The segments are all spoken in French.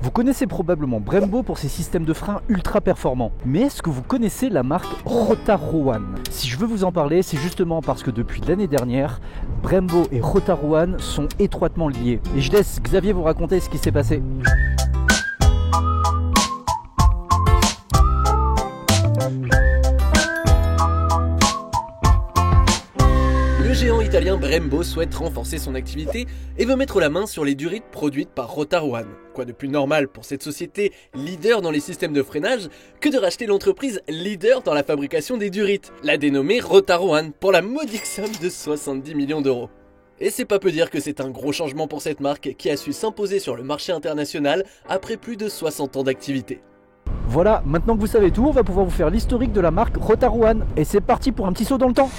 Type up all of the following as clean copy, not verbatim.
Vous connaissez probablement Brembo pour ses systèmes de frein ultra performants. Mais est-ce que vous connaissez la marque Rotaruan? Si je veux vous en parler, c'est justement parce que depuis l'année dernière, Brembo et Rotaruan sont étroitement liés. Et je laisse Xavier vous raconter ce qui s'est passé. Le géant italien Brembo souhaite renforcer son activité et veut mettre la main sur les durites produites par Rotaruan. Quoi de plus normal pour cette société leader dans les systèmes de freinage que de racheter l'entreprise leader dans la fabrication des durites, la dénommée Rotaruan, pour la modique somme de 70 millions d'euros. Et c'est pas peu dire que c'est un gros changement pour cette marque qui a su s'imposer sur le marché international après plus de 60 ans d'activité. Voilà, maintenant que vous savez tout, on va pouvoir vous faire l'historique de la marque Rotaruan. Et c'est parti pour un petit saut dans le temps.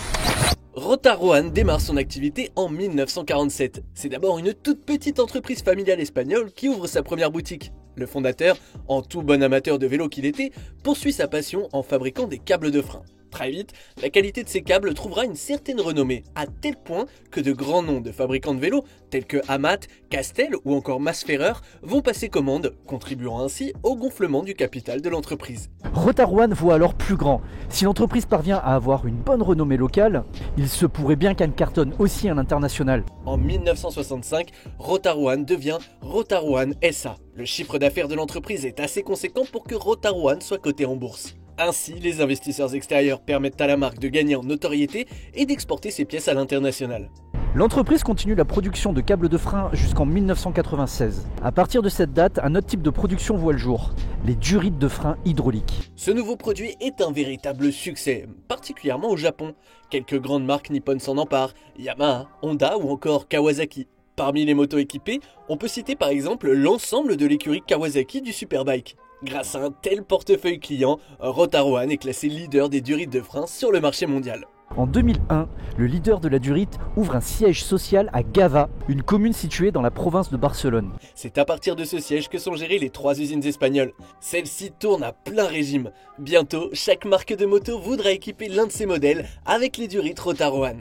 Rotaruan démarre son activité en 1947. C'est d'abord une toute petite entreprise familiale espagnole qui ouvre sa première boutique. Le fondateur, en tout bon amateur de vélo qu'il était, poursuit sa passion en fabriquant des câbles de frein. Très vite, la qualité de ces câbles trouvera une certaine renommée, à tel point que de grands noms de fabricants de vélos, tels que Amat, Castel ou encore Masferrer, vont passer commande, contribuant ainsi au gonflement du capital de l'entreprise. Rotaruan voit alors plus grand. Si l'entreprise parvient à avoir une bonne renommée locale, il se pourrait bien qu'elle cartonne aussi à l'international. En 1965, Rotaruan devient Rotaruan SA. Le chiffre d'affaires de l'entreprise est assez conséquent pour que Rotaruan soit coté en bourse. Ainsi, les investisseurs extérieurs permettent à la marque de gagner en notoriété et d'exporter ses pièces à l'international. L'entreprise continue la production de câbles de frein jusqu'en 1996. À partir de cette date, un autre type de production voit le jour, les durites de frein hydrauliques. Ce nouveau produit est un véritable succès, particulièrement au Japon. Quelques grandes marques nippones s'en emparent, Yamaha, Honda ou encore Kawasaki. Parmi les motos équipées, on peut citer par exemple l'ensemble de l'écurie Kawasaki du Superbike. Grâce à un tel portefeuille client, Rotaruan est classé leader des durites de frein sur le marché mondial. En 2001, le leader de la durite ouvre un siège social à Gava, une commune située dans la province de Barcelone. C'est à partir de ce siège que sont gérées les 3 usines espagnoles. Celles-ci tournent à plein régime. Bientôt, chaque marque de moto voudra équiper l'un de ses modèles avec les durites Rotaruan.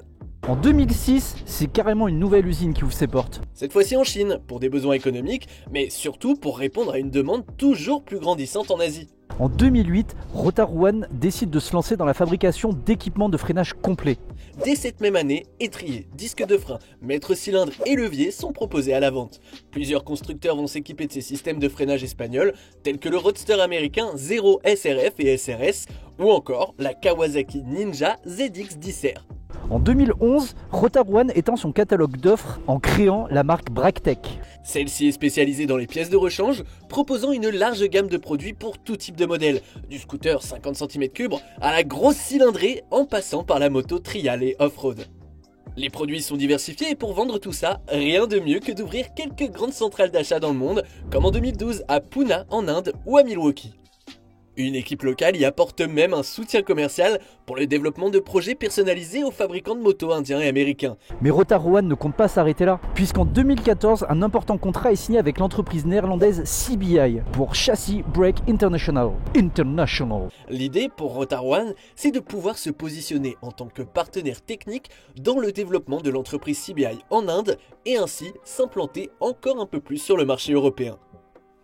En 2006, c'est carrément une nouvelle usine qui ouvre ses portes. Cette fois-ci en Chine, pour des besoins économiques, mais surtout pour répondre à une demande toujours plus grandissante en Asie. En 2008, Rotaruan décide de se lancer dans la fabrication d'équipements de freinage complets. Dès cette même année, étriers, disques de frein, maître cylindre et levier sont proposés à la vente. Plusieurs constructeurs vont s'équiper de ces systèmes de freinage espagnols, tels que le roadster américain Zero SRF et SRS, ou encore la Kawasaki Ninja ZX-10R. En 2011, Rotaruan étend son catalogue d'offres en créant la marque Bractec. Celle-ci est spécialisée dans les pièces de rechange, proposant une large gamme de produits pour tout type de modèle, du scooter 50 cm3 à la grosse cylindrée en passant par la moto trial et off-road. Les produits sont diversifiés et pour vendre tout ça, rien de mieux que d'ouvrir quelques grandes centrales d'achat dans le monde, comme en 2012 à Pune en Inde ou à Milwaukee. Une équipe locale y apporte même un soutien commercial pour le développement de projets personnalisés aux fabricants de motos indiens et américains. Mais Rotaruan ne compte pas s'arrêter là, puisqu'en 2014, un important contrat est signé avec l'entreprise néerlandaise CBI pour Chassis Brake International. L'idée pour Rotaruan, c'est de pouvoir se positionner en tant que partenaire technique dans le développement de l'entreprise CBI en Inde et ainsi s'implanter encore un peu plus sur le marché européen.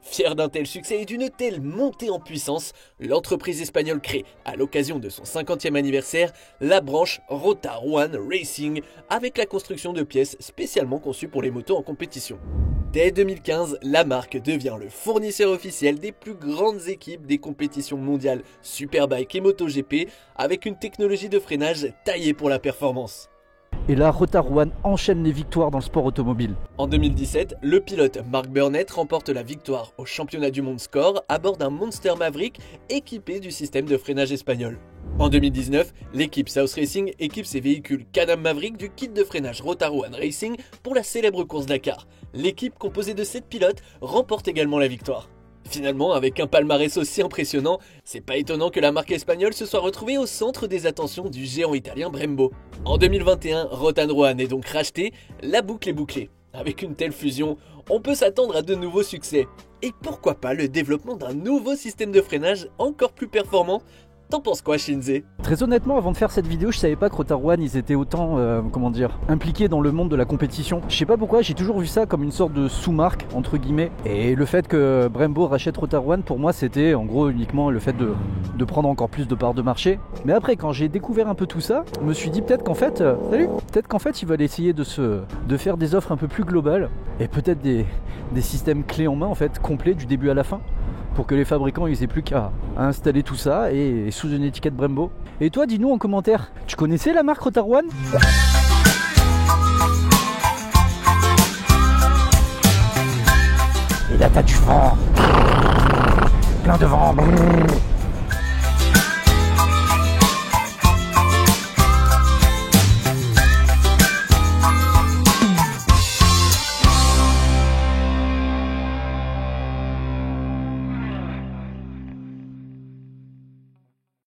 Fier d'un tel succès et d'une telle montée en puissance, l'entreprise espagnole crée, à l'occasion de son 50e anniversaire, la branche Rotaruan Racing, avec la construction de pièces spécialement conçues pour les motos en compétition. Dès 2015, la marque devient le fournisseur officiel des plus grandes équipes des compétitions mondiales Superbike et MotoGP, avec une technologie de freinage taillée pour la performance. Et là, Rotaruan enchaîne les victoires dans le sport automobile. En 2017, le pilote Mark Burnett remporte la victoire au championnat du monde Score à bord d'un Monster Maverick équipé du système de freinage espagnol. En 2019, l'équipe South Racing équipe ses véhicules Can-Am Maverick du kit de freinage Rotaruan Racing pour la célèbre course Dakar. L'équipe composée de 7 pilotes remporte également la victoire. Finalement, avec un palmarès aussi impressionnant, c'est pas étonnant que la marque espagnole se soit retrouvée au centre des attentions du géant italien Brembo. En 2021, Rotaruan est donc racheté, la boucle est bouclée. Avec une telle fusion, on peut s'attendre à de nouveaux succès. Et pourquoi pas le développement d'un nouveau système de freinage encore plus performant, T'en penses quoi, Shinze? Très honnêtement, avant de faire cette vidéo, je savais pas que Rotar One ils étaient autant, impliqués dans le monde de la compétition. Je sais pas pourquoi, j'ai toujours vu ça comme une sorte de sous-marque, entre guillemets. Et le fait que Brembo rachète Rotar One, pour moi, c'était en gros uniquement le fait de prendre encore plus de parts de marché. Mais après, quand j'ai découvert un peu tout ça, je me suis dit peut-être qu'en fait, ils veulent essayer de faire des offres un peu plus globales et peut-être des systèmes clés en main, en fait, complets du début à la fin, pour que les fabricants ils aient plus qu'à installer tout ça et sous une étiquette Brembo. Et toi, dis-nous en commentaire, tu connaissais la marque Rotar One ? Et là t'as du vent, plein de vent.